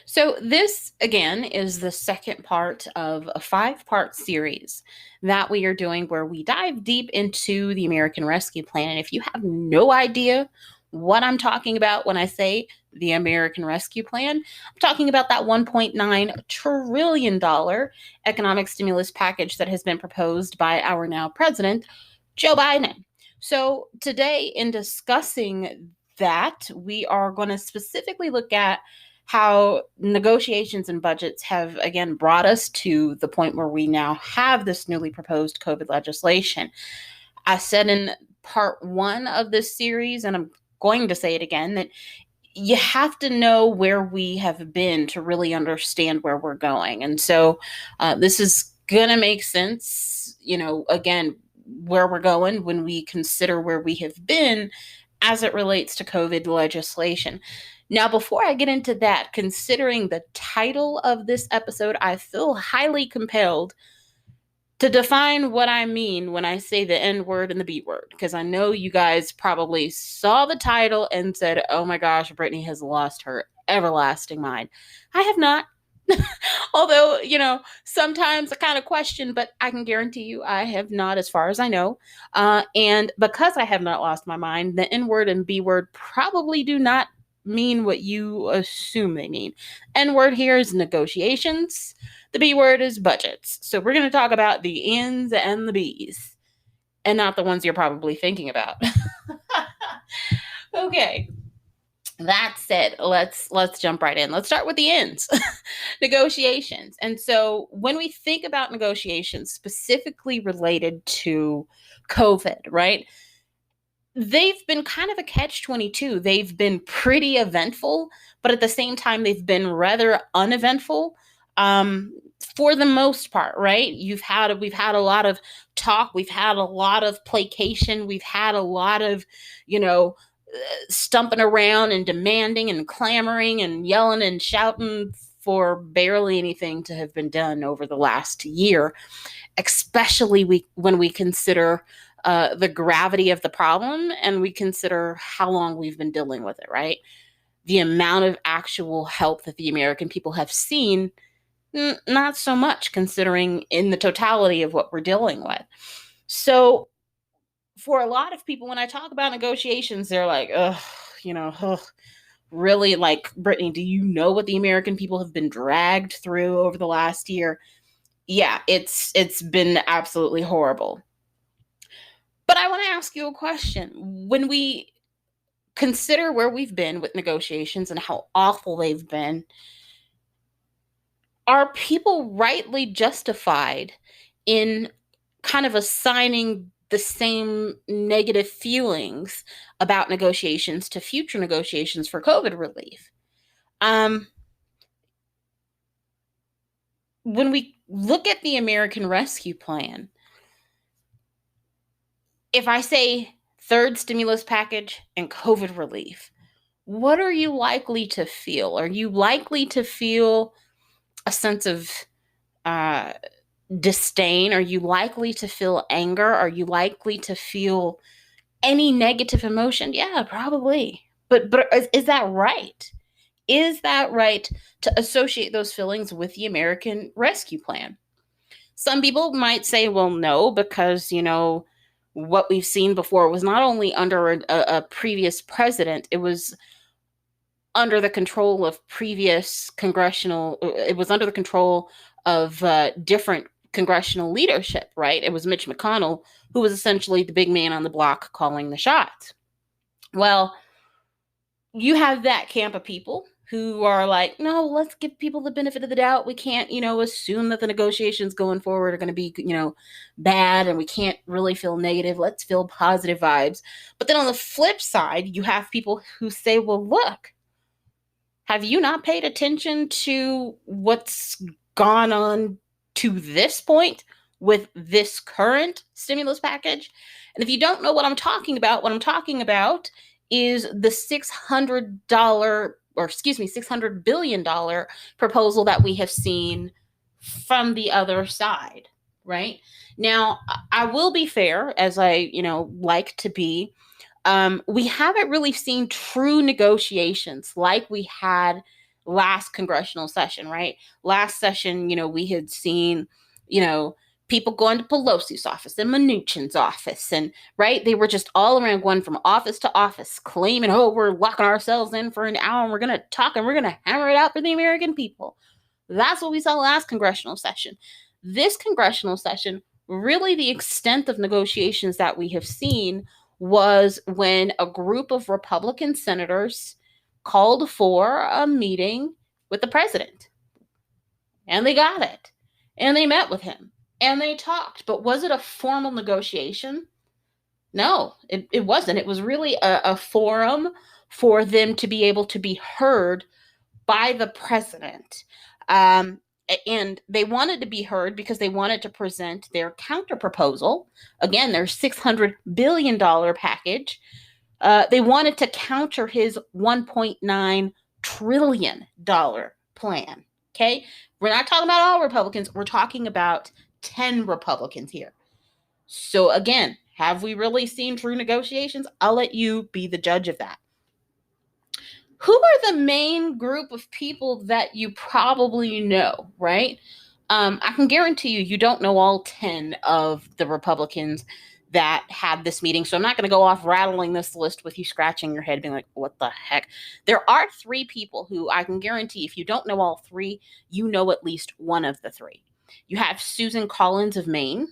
So, this again is the second part of a 5-part series that we are doing where we dive deep into the American Rescue Plan. And if you have no idea what I'm talking about when I say the American Rescue Plan, I'm talking about that $1.9 trillion economic stimulus package that has been proposed by our now president, Joe Biden. So, today, in discussing that, we are going to specifically look at how negotiations and budgets have again brought us to the point where we now have this newly proposed COVID legislation. I said in part one of this series, and I'm going to say it again, that you have to know where we have been to really understand where we're going. And so this is going to make sense, again, where we're going when we consider where we have been as it relates to COVID legislation. Now, before I get into that, considering the title of this episode, I feel highly compelled to define what I mean when I say the N word and the B word, because I know you guys probably saw the title and said, oh my gosh, Brittany has lost her everlasting mind. I have not. Although, sometimes I kind of question, but I can guarantee you I have not, as far as I know. And because I have not lost my mind, the N word and B word probably do not mean what you assume they mean. N word here is negotiations. The B word is budgets. So we're going to talk about the N's and the B's, and not the ones you're probably thinking about. Okay. That said, let's jump right in. Let's start with the N's. Negotiations. And so when we think about negotiations specifically related to COVID, right? They've been kind of a catch-22. They've been pretty eventful, but at the same time, they've been rather uneventful. For the most part, right? We've had a lot of talk. We've had a lot of placation. We've had a lot of, stumping around and demanding and clamoring and yelling and shouting for barely anything to have been done over the last year, especially when we consider the gravity of the problem and we consider how long we've been dealing with it, right? The amount of actual help that the American people have seen, not so much, considering in the totality of what we're dealing with. So for a lot of people, when I talk about negotiations, they're like, really? Like, Brittany, do you know what the American people have been dragged through over the last year? Yeah, it's been absolutely horrible. But I want to ask you a question. When we consider where we've been with negotiations and how awful they've been, are people rightly justified in kind of assigning the same negative feelings about negotiations to future negotiations for COVID relief? When we look at the American Rescue Plan, if I say third stimulus package and COVID relief, what are you likely to feel? Are you likely to feel a sense of disdain? Are you likely to feel anger? Are you likely to feel any negative emotion? Yeah, probably. But is that right? Is that right to associate those feelings with the American Rescue Plan? Some people might say, well, no, because, what we've seen before was not only under a previous president, it was under the control of it was under the control of different congressional leadership, right? It was Mitch McConnell who was essentially the big man on the block calling the shots. Well, you have that camp of people who are like, no, let's give people the benefit of the doubt. We can't, assume that the negotiations going forward are going to be, bad, and we can't really feel negative. Let's feel positive vibes. But then on the flip side, you have people who say, well, look, have you not paid attention to what's gone on to this point with this current stimulus package? And if you don't know what I'm talking about is the $600 billion proposal that we have seen from the other side, right? Now, I will be fair, as I, like to be. We haven't really seen true negotiations like we had last congressional session, right? Last session, we had seen, you know, people going to Pelosi's office and Mnuchin's office, and right, they were just all around going from office to office, claiming, "Oh, we're locking ourselves in for an hour and we're gonna talk and we're gonna hammer it out for the American people." That's what we saw last congressional session. This congressional session, really, the extent of negotiations that we have seen was when a group of Republican senators called for a meeting with the president. And they got it. And they met with him. And they talked. But was it a formal negotiation? No, it wasn't. It was really a forum for them to be able to be heard by the president. And they wanted to be heard because they wanted to present their counterproposal. Again, their $600 billion package. They wanted to counter his $1.9 trillion plan. Okay? We're not talking about all Republicans. We're talking about 10 Republicans here. So again, have we really seen true negotiations? I'll let you be the judge of that. Who are the main group of people that you probably know, right? I can guarantee you don't know all 10 of the Republicans that had this meeting. So I'm not going to go off rattling this list with you scratching your head being like, what the heck? There are 3 people who I can guarantee, if you don't know all 3, you know at least one of the 3. You have Susan Collins of Maine.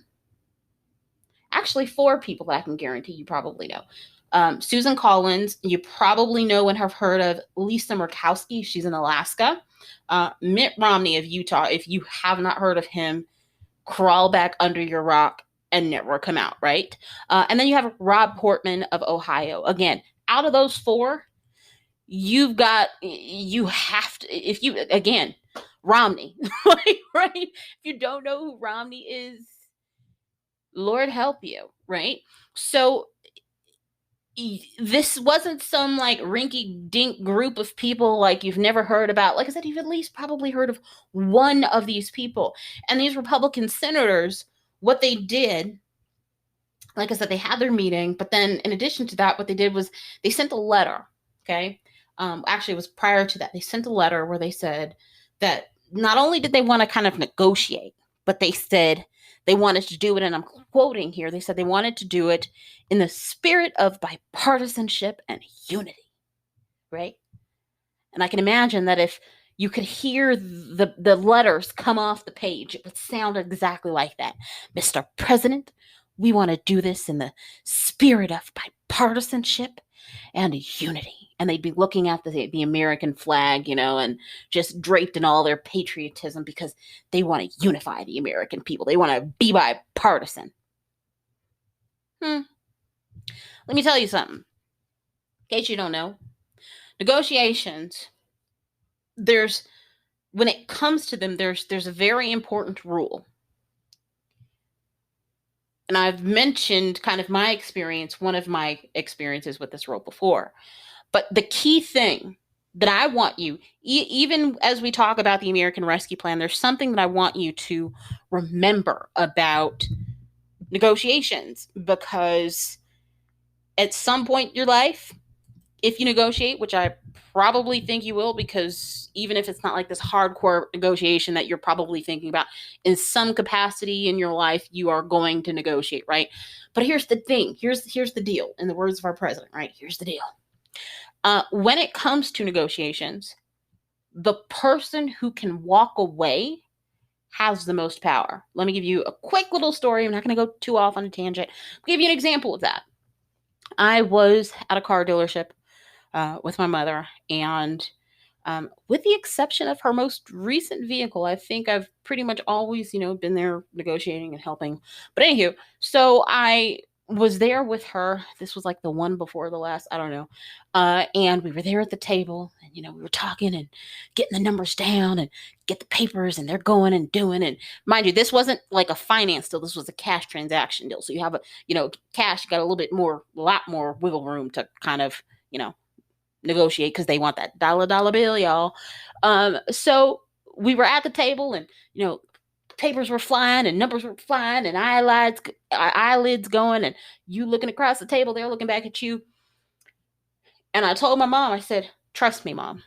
Actually, 4 people that I can guarantee you probably know. Susan Collins, you probably know and have heard of. Lisa Murkowski, she's in Alaska. Mitt Romney of Utah, if you have not heard of him, crawl back under your rock and never come out, right? And then you have Rob Portman of Ohio. Again, out of those 4, you have to, if you, again, Romney, right? If you don't know who Romney is, Lord help you, right? So this wasn't some like rinky-dink group of people like you've never heard about. Like I said, you've at least probably heard of one of these people. And these Republican senators, what they did, like I said, they had their meeting, but then in addition to that, what they did was they sent a letter, okay? Actually, it was prior to that. They sent a letter where they said that not only did they want to kind of negotiate, but they said they wanted to do it, and I'm quoting here, they said they wanted to do it in the spirit of bipartisanship and unity, right? And I can imagine that if you could hear the letters come off the page, it would sound exactly like that. Mr. President, we want to do this in the spirit of bipartisanship and unity. And they'd be looking at the American flag, and just draped in all their patriotism because they want to unify the American people. They want to be bipartisan. Let me tell you something. In case you don't know, negotiations, when it comes to them, there's a very important rule. And I've mentioned kind of my experience, one of my experiences with this role before. But the key thing that I want you, even as we talk about the American Rescue Plan, there's something that I want you to remember about negotiations, because at some point in your life, if you negotiate, which I probably think you will, because even if it's not like this hardcore negotiation that you're probably thinking about, in some capacity in your life, you are going to negotiate, right? But here's the thing. Here's the deal. In the words of our president, right? Here's the deal. When it comes to negotiations, the person who can walk away has the most power. Let me give you a quick little story. I'm not going to go too off on a tangent. I'll give you an example of that. I was at a car dealership with my mother, and with the exception of her most recent vehicle, I think I've pretty much always, been there negotiating and helping. But anywho, so I was there with her. This was like the one before the last, I don't know. And we were there at the table, and, we were talking and getting the numbers down and get the papers, and they're going and doing. And mind you, this wasn't like a finance deal. This was a cash transaction deal. So you have cash, you got a lot more wiggle room to kind of, negotiate, because they want that dollar bill, y'all. So we were at the table, and, papers were flying and numbers were flying and eyelids going, and you looking across the table, they're looking back at you. And I told my mom, I said, trust me, Mom,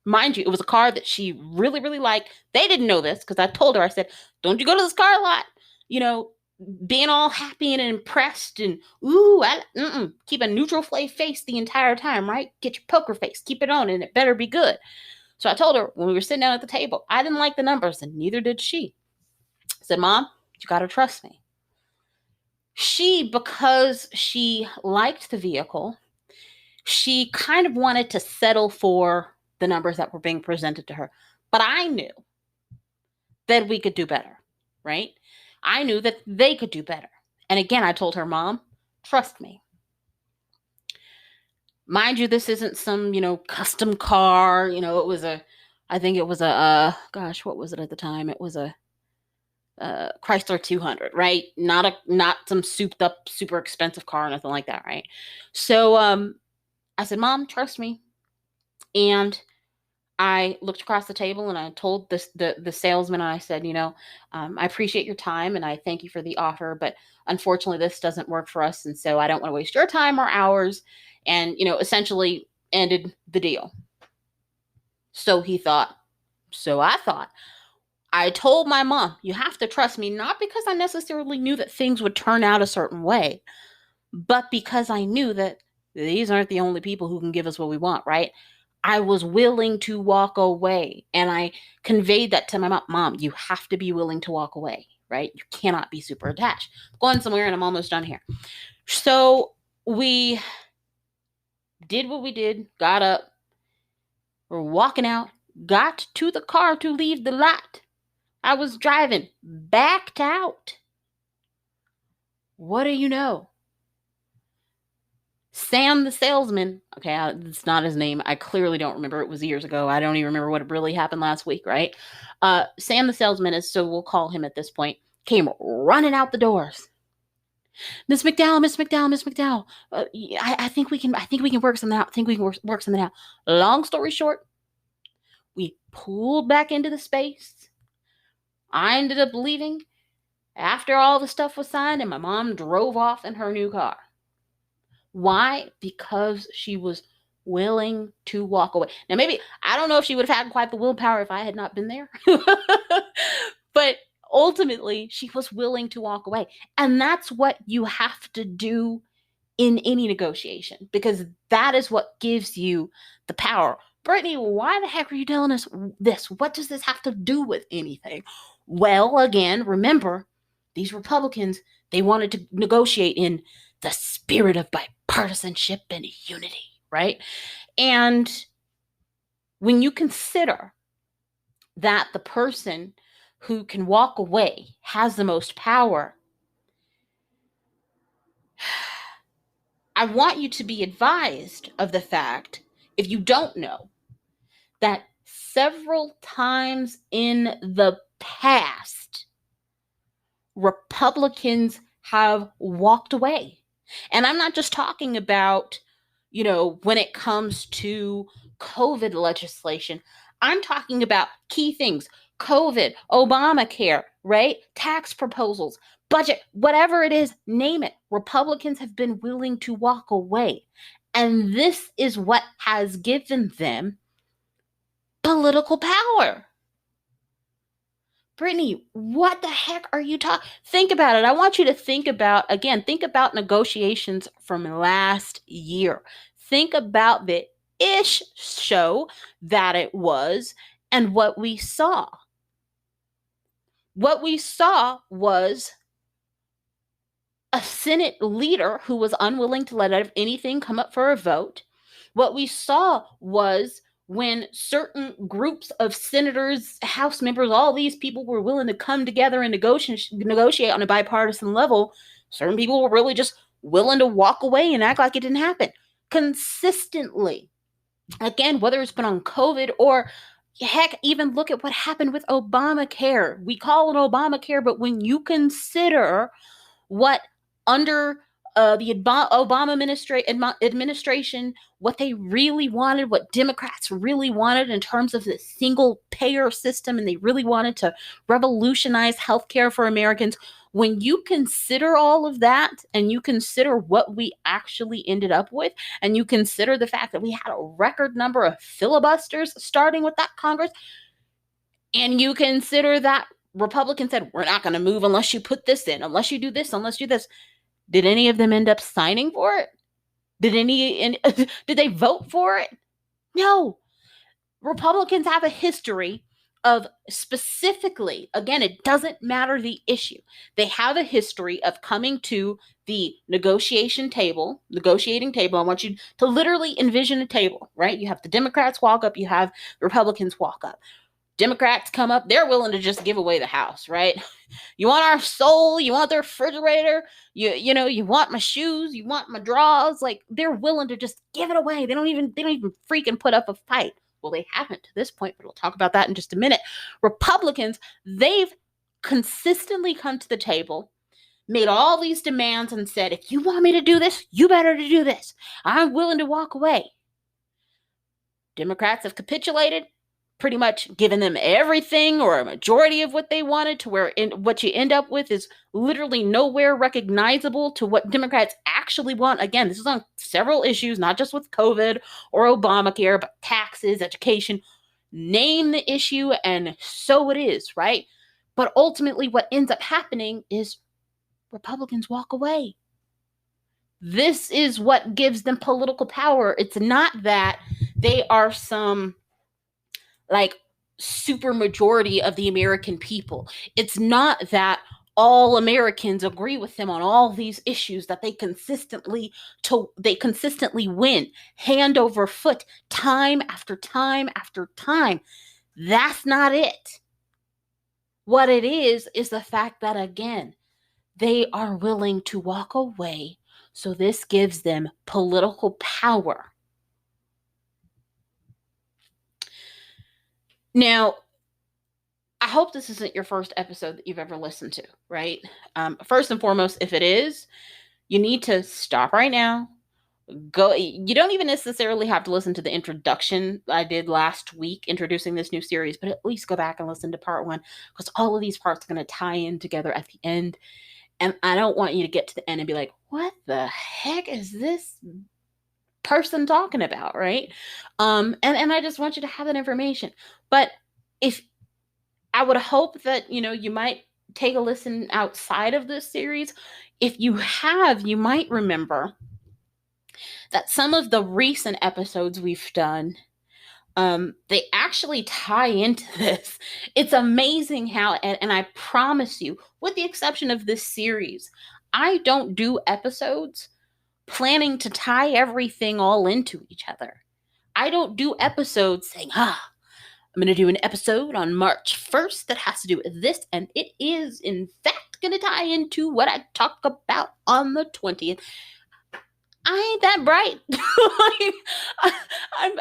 Mind you, it was a car that she really, really liked. They didn't know this because I told her, I said, don't you go to this car lot, you know, being all happy and impressed and, keep a neutral face the entire time, right? Get your poker face, keep it on, and it better be good. So I told her when we were sitting down at the table, I didn't like the numbers, and neither did she. I said, Mom, you got to trust me. Because she liked the vehicle, she kind of wanted to settle for the numbers that were being presented to her. But I knew that we could do better, right? I knew that they could do better. And again, I told her, Mom, trust me. Mind you, this isn't some, custom car. I think it was gosh, what was it at the time? It was a Chrysler 200, right? Not some souped up, super expensive car or nothing like that, right? So I said, Mom, trust me. And I looked across the table and I told the salesman, and I said, I appreciate your time and I thank you for the offer, but unfortunately this doesn't work for us. And so I don't want to waste your time or ours. And, essentially ended the deal. So he thought, so I thought. I told my mom, you have to trust me, not because I necessarily knew that things would turn out a certain way, but because I knew that these aren't the only people who can give us what we want, right? I was willing to walk away. And I conveyed that to my mom. Mom, you have to be willing to walk away, right? You cannot be super attached. I'm going somewhere and I'm almost done here. So we did what we did, got up, we're walking out, got to the car to leave the lot. I was driving, backed out. What do you know? Sam the salesman, okay, it's not his name. I clearly don't remember. It was years ago. I don't even remember what really happened last week, right? Sam the salesman, so we'll call him at this point, came running out the doors. Miss McDowell, I think we can work something out. Work something out. Long story short, we pulled back into the space. I ended up leaving after all the stuff was signed, and my mom drove off in her new car. Why? Because she was willing to walk away. Now, maybe, I don't know if she would have had quite the willpower if I had not been there. But ultimately, she was willing to walk away. And that's what you have to do in any negotiation, because that is what gives you the power. Brittany, why the heck are you telling us this? What does this have to do with anything? Well, again, remember, these Republicans, they wanted to negotiate in the spirit of bipartisanship and unity, right? And when you consider that the person who can walk away has the most power, I want you to be advised of the fact, if you don't know, that several times in the past, Republicans have walked away. And I'm not just talking about, when it comes to COVID legislation. I'm talking about key things. COVID, Obamacare, right? Tax proposals, budget, whatever it is, name it. Republicans have been willing to walk away. And this is what has given them political power. Brittany, what the heck are you talking? Think about it. I want you to think about negotiations from last year. Think about the ish show that it was and what we saw. What we saw was a Senate leader who was unwilling to let anything come up for a vote. What we saw was when certain groups of senators, House members, all these people were willing to come together and negotiate on a bipartisan level, certain people were really just willing to walk away and act like it didn't happen consistently. Again, whether it's been on COVID or heck, even look at what happened with Obamacare. We call it Obamacare, but when you consider what under Obama administration, what they really wanted, what Democrats really wanted in terms of the single payer system, and they really wanted to revolutionize healthcare for Americans. When you consider all of that and you consider what we actually ended up with, and you consider the fact that we had a record number of filibusters starting with that Congress, and you consider that Republicans said, we're not going to move unless you put this in, unless you do this, unless you do this. Did any of them end up signing for it? Did they vote for it? No. Republicans have a history of specifically, again, it doesn't matter the issue. They have a history of coming to the negotiating table. I want you to literally envision a table, right? You have the Democrats walk up, you have the Republicans walk up. Democrats come up, they're willing to just give away the house, right? You want our soul, you want the refrigerator, you want my shoes, you want my drawers, like they're willing to just give it away. They don't even freaking put up a fight. Well, they haven't to this point, but we'll talk about that in just a minute. Republicans, they've consistently come to the table, made all these demands and said, if you want me to do this, you better to do this. I'm willing to walk away. Democrats have capitulated, pretty much given them everything or a majority of what they wanted, to where what you end up with is literally nowhere recognizable to what Democrats actually want. Again, this is on several issues, not just with COVID or Obamacare, but taxes, education. Name the issue and so it is, right? But ultimately what ends up happening is Republicans walk away. This is what gives them political power. It's not that they are some like super majority of the American people. It's not that all Americans agree with them on all these issues, that they consistently win hand over foot time after time after time. That's not it. What it is the fact that, again, they are willing to walk away, so this gives them political power. Now, I hope this isn't your first episode that you've ever listened to, right? First and foremost, if it is, you need to stop right now. You don't even necessarily have to listen to the introduction I did last week introducing this new series, but at least go back and listen to part 1, because all of these parts are going to tie in together at the end. And I don't want you to get to the end and be like, what the heck is this person talking about, right? And I just want you to have that information. But if I would hope that, you might take a listen outside of this series. If you have, you might remember that some of the recent episodes we've done, they actually tie into this. It's amazing how, and I promise you, with the exception of this series, I don't do episodes planning to tie everything all into each other. I don't do episodes saying, I'm going to do an episode on March 1st that has to do with this, and it is, in fact, going to tie into what I talk about on the 20th. I ain't that bright.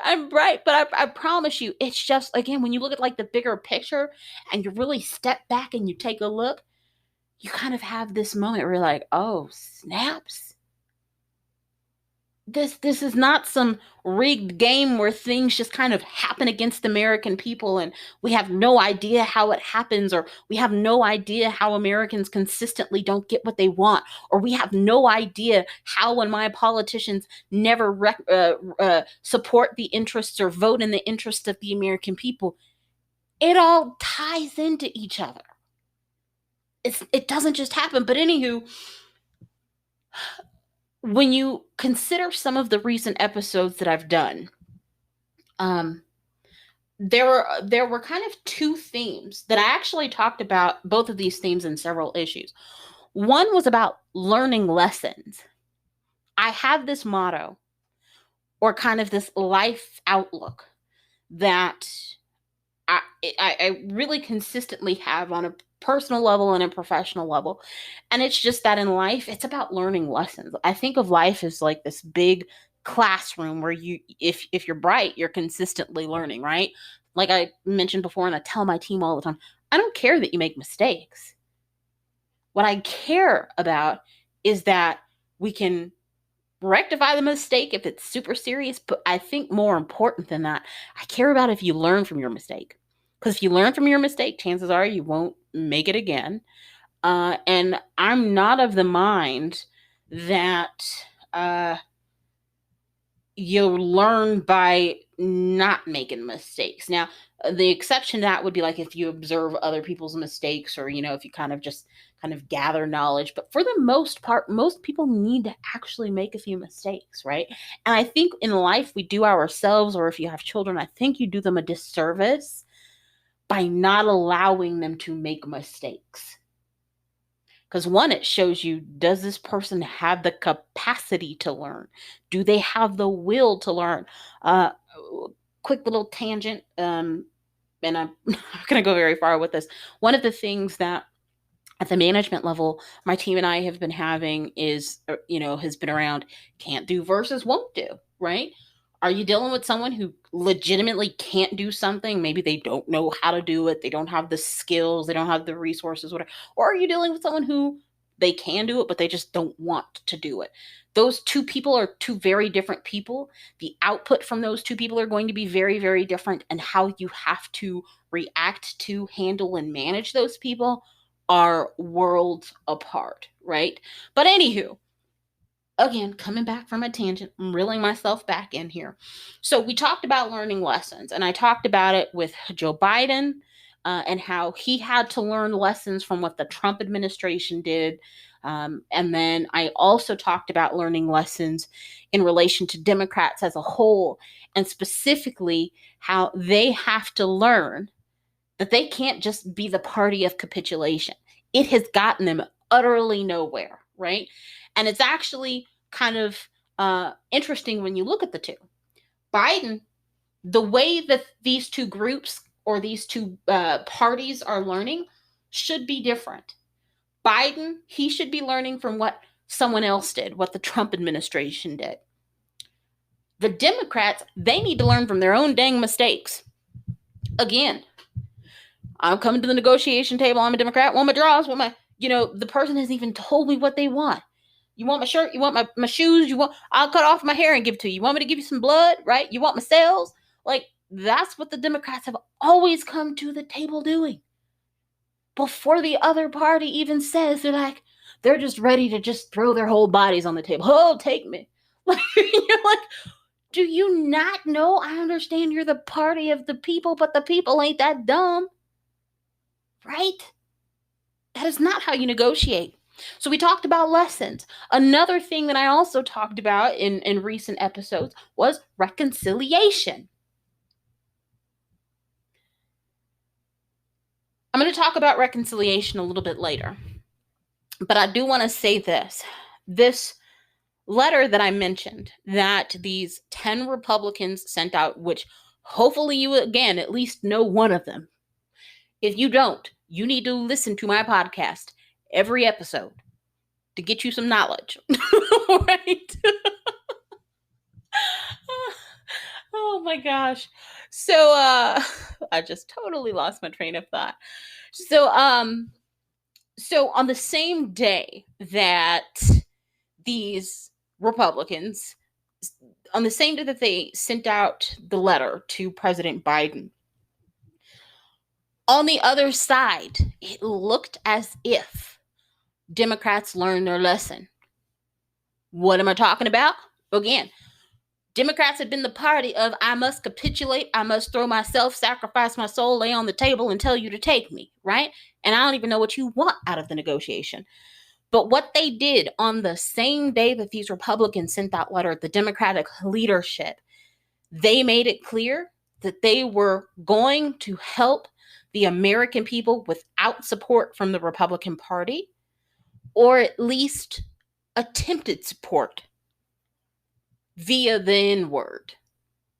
I'm bright, but I promise you, it's just, again, when you look at like the bigger picture and you really step back and you take a look, you kind of have this moment where you're like, oh, snaps. This is not some rigged game where things just kind of happen against American people and we have no idea how it happens, or we have no idea how Americans consistently don't get what they want, or we have no idea how and why politicians never support the interests or vote in the interest of the American people. It all ties into each other. It doesn't just happen. But anywho, when you consider some of the recent episodes that I've done, there were kind of 2 themes that I actually talked about, both of these themes in several issues. One was about learning lessons. I have this motto, or kind of this life outlook, that I really consistently have on a personal level and a professional level. And it's just that in life, it's about learning lessons. I think of life as like this big classroom where if you're bright, you're consistently learning, right? Like I mentioned before, and I tell my team all the time, I don't care that you make mistakes. What I care about is that We can rectify the mistake if it's super serious, but I think more important than that, I care about if you learn from your mistake. Because if you learn from your mistake, chances are you won't make it again. And I'm not of the mind that you'll learn by not making mistakes. Now, the exception to that would be like if you observe other people's mistakes, or, if you kind of gather knowledge. But for the most part, most people need to actually make a few mistakes, right? And I think in life we do ourselves, or if you have children, I think you do them a disservice by not allowing them to make mistakes. Because one, it shows you, does this person have the capacity to learn? Do they have the will to learn? Quick little tangent, and I'm not going to go very far with this. One of the things that at the management level, my team and I have been having is, has been around can't do versus won't do, right? Are you dealing with someone who legitimately can't do something? Maybe they don't know how to do it. They don't have the skills. They don't have the resources, whatever. Or are you dealing with someone who they can do it, but they just don't want to do it? Those two people are two very different people. The output from those two people are going to be very, very different. And how you have to react to, handle, and manage those people are worlds apart, right? But anywho, again, coming back from a tangent, I'm reeling myself back in here. So we talked about learning lessons, and I talked about it with Joe Biden and how he had to learn lessons from what the Trump administration did. And then I also talked about learning lessons in relation to Democrats as a whole, and specifically how they have to learn that they can't just be the party of capitulation. It has gotten them utterly nowhere, right? And it's actually kind of interesting when you look at the two. Biden, the way that these two groups or these two parties are learning should be different. Biden, he should be learning from what someone else did, what the Trump administration did. The Democrats, they need to learn from their own dang mistakes. Again, I'm coming to the negotiation table. I'm a Democrat. Want my draws? Want my, the person hasn't even told me what they want. You want my shirt? You want my shoes? I'll cut off my hair and give it to you. You want me to give you some blood, right? You want my cells? Like, that's what the Democrats have always come to the table doing. Before the other party even says, they're just ready to just throw their whole bodies on the table. Oh, take me. Like, you're like, do you not know? I understand you're the party of the people, but the people ain't that dumb. Right? That is not how you negotiate. So we talked about lessons. Another thing that I also talked about in recent episodes was reconciliation. I'm going to talk about reconciliation a little bit later. But I do want to say this. This letter that I mentioned that these 10 Republicans sent out, which hopefully you, again, at least know one of them. If you don't, you need to listen to my podcast every episode to get you some knowledge, right? Oh my gosh. So, I just totally lost my train of thought. So on the same day that these Republicans, on the same day that they sent out the letter to President Biden, on the other side, it looked as if Democrats learned their lesson. What am I talking about? Again, Democrats had been the party of, I must capitulate, I must throw myself, sacrifice my soul, lay on the table and tell you to take me, right? And I don't even know what you want out of the negotiation. But what they did on the same day that these Republicans sent that letter, the Democratic leadership, they made it clear that they were going to help the American people without support from the Republican Party, or at least attempted support via the N-word,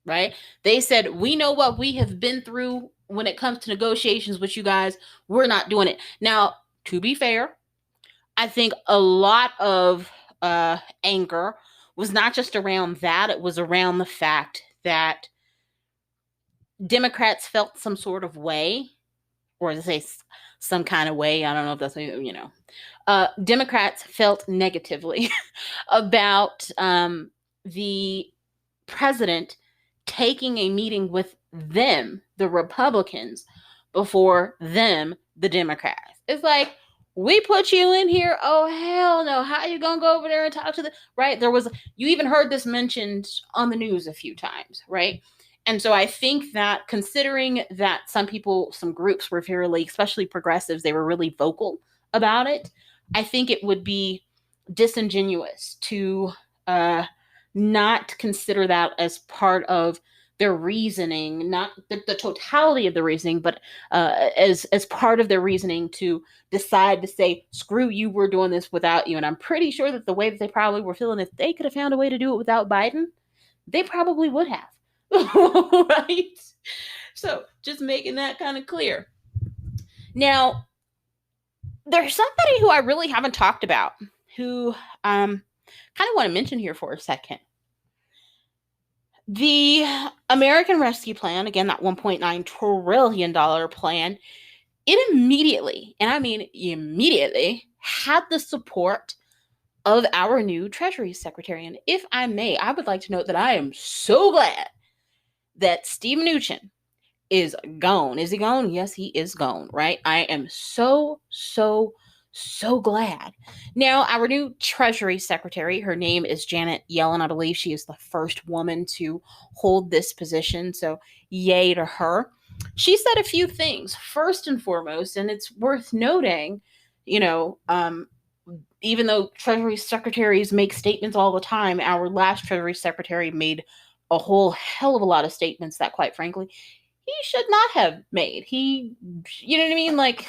right? They said, we know what we have been through when it comes to negotiations with you guys. We're not doing it. Now, to be fair, I think a lot of anger was not just around that. It was around the fact that Democrats felt some sort of way, or to say some kind of way. I don't know if that's, Democrats felt negatively about the president taking a meeting with them, the Republicans, before them, the Democrats. It's like, we put you in here. Oh, hell no. How are you going to go over there and talk to the, right? You even heard this mentioned on the news a few times, right? And so I think that considering that some groups were fairly, especially progressives, they were really vocal about it, I think it would be disingenuous to not consider that as part of their reasoning, not the totality of the reasoning, but as part of their reasoning to decide to say, screw you, we're doing this without you. And I'm pretty sure that the way that they probably were feeling, if they could have found a way to do it without Biden, they probably would have. Right? So just making that kind of clear. Now, there's somebody who I really haven't talked about who kind of want to mention here for a second. The American Rescue Plan, again, that $1.9 trillion plan, it immediately, and I mean immediately, had the support of our new Treasury Secretary. And if I may, I would like to note that I am so glad that Steve Mnuchin is gone. Is he gone? Yes, he is gone, right? I am so glad. Now, our new Treasury Secretary, her name is Janet Yellen. I believe she is the first woman to hold this position, so yay to her. She said a few things. First and foremost, and it's worth noting, even though Treasury Secretaries make statements all the time, our last Treasury Secretary made a whole hell of a lot of statements that, quite frankly, he should not have made. You know what I mean? Like,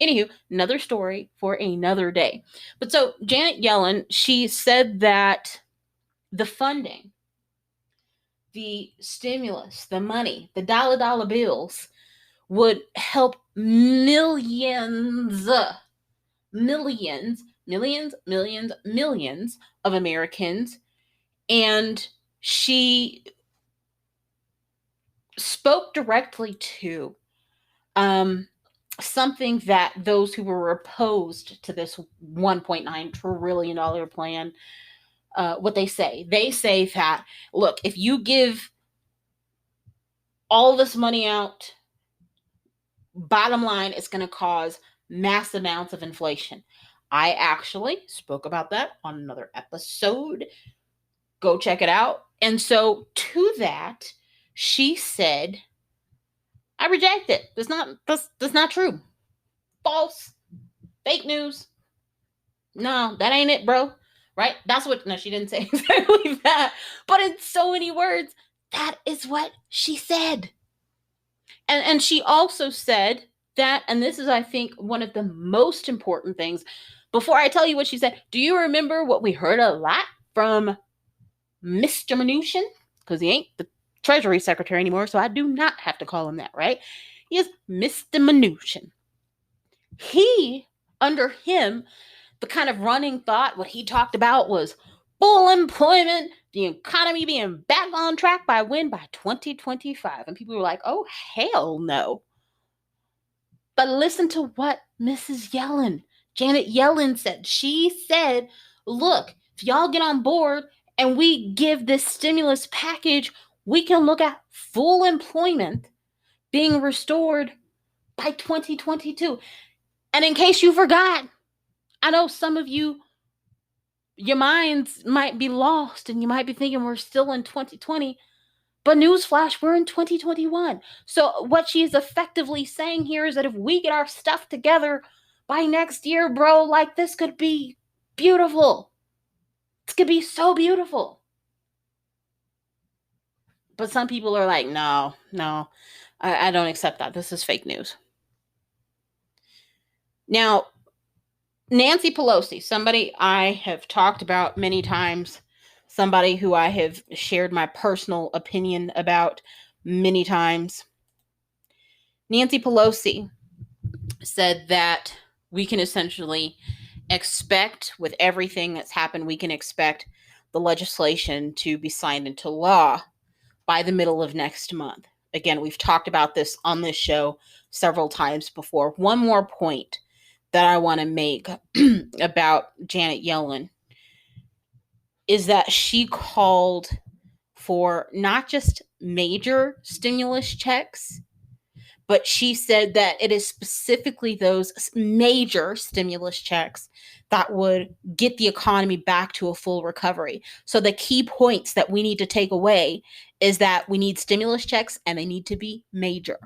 anywho, another story for another day. But so Janet Yellen, she said that the funding, the stimulus, the money, the dollar bills would help millions of Americans. And she spoke directly to something that those who were opposed to this $1.9 trillion plan, what they say. They say that, look, if you give all this money out, bottom line, it's going to cause mass amounts of inflation. I actually spoke about that on another episode. Go check it out. And so to that, she said, I reject it. That's not true. False. Fake news. No, that ain't it, bro. Right? No, she didn't say exactly that. But in so many words, that is what she said. And she also said that, and this is, I think, one of the most important things. Before I tell you what she said, do you remember what we heard a lot from Mr. Mnuchin? Because he ain't the Treasury Secretary anymore, so I do not have to call him that, right? He is Mr. Mnuchin. Under him, the kind of running thought, what he talked about was full employment, the economy being back on track by 2025. And people were like, oh, hell no. But listen to what Mrs. Yellen, Janet Yellen said. She said, look, if y'all get on board and we give this stimulus package, we can look at full employment being restored by 2022. And in case you forgot, I know some of you, your minds might be lost and you might be thinking we're still in 2020, but newsflash, we're in 2021. So what she is effectively saying here is that if we get our stuff together by next year, bro, like, this could be beautiful. This could be so beautiful. But some people are like, no, I don't accept that. This is fake news. Now, Nancy Pelosi, somebody I have talked about many times, somebody who I have shared my personal opinion about many times. Nancy Pelosi said that we can essentially expect, with everything that's happened, we can expect the legislation to be signed into law by the middle of next month. Again, we've talked about this on this show several times before. One more point that I want to make about Janet Yellen is that she called for not just major stimulus checks, but she said that it is specifically those major stimulus checks that would get the economy back to a full recovery. So the key points that we need to take away is that we need stimulus checks and they need to be major.